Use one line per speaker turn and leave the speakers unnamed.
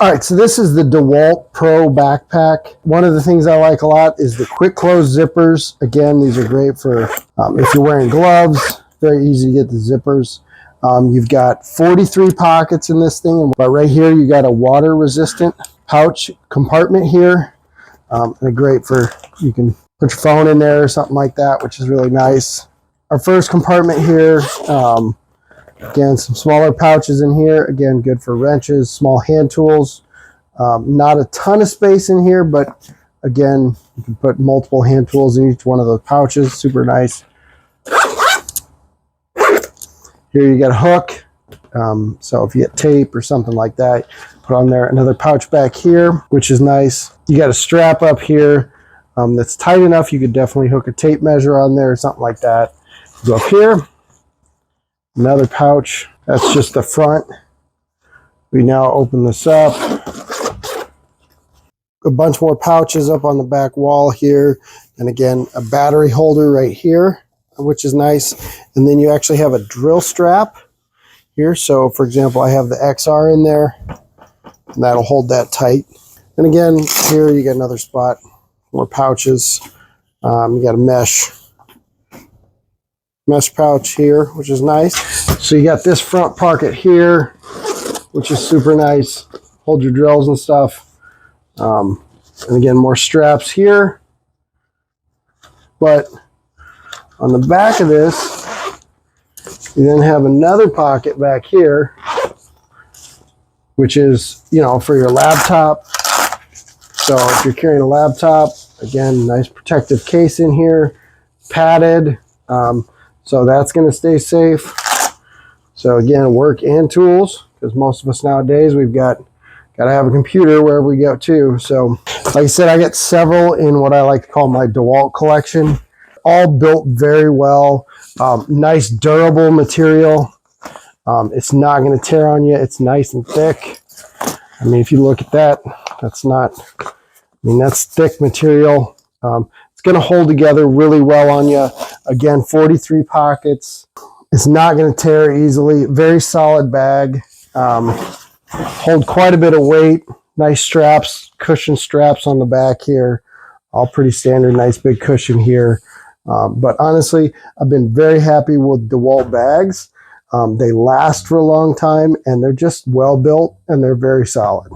All right, so this is the DEWALT Pro Backpack. One of the things I like a lot is the quick close zippers. Again, these are great for if you're wearing gloves, very easy to get the zippers. You've got 43 pockets in this thing, but right here you got a water resistant pouch compartment here. And great for, you can put your phone in there or something like that, which is really nice. Our first compartment here, again, some smaller pouches in here. Again, good for wrenches, small hand tools. Not a ton of space in here, but again, you can put multiple hand tools in each one of those pouches. Super nice. Here you got a hook. So if you get tape or something like that, put on there. Another pouch back here, which is nice. You got a strap up here that's tight enough. You could definitely hook a tape measure on there or something like that. Go up here. Another pouch, that's just the front. We now open this up. A bunch more pouches up on the back wall here. And again, a battery holder right here, which is nice. And then you actually have a drill strap here. So for example, I have the XR in there, and that'll hold that tight. And again, here you got another spot, more pouches. You got a mesh pouch here, which is nice. So you got this front pocket here, which is super nice. Hold your drills and stuff. And again, more straps here. But on the back of this, you then have another pocket back here, which is, you know, for your laptop. So if you're carrying a laptop, again, nice protective case in here, padded. So that's going to stay safe. So again, work and tools, because most of us nowadays, we've got to have a computer wherever we go to. So like I said, I get several in what I like to call my DEWALT collection. All built very well. Nice durable material. It's not going to tear on you. It's nice and thick. I mean, if you look at that, that's not, I mean, that's thick material. It's going to hold together really well on you. Again, 43 pockets. It's not going to tear easily. Very solid bag. Hold quite a bit of weight. Nice straps, cushion straps on the back here. All pretty standard, nice big cushion here. But honestly, I've been very happy with DEWALT bags. They last for a long time, and they're just well built, and they're very solid.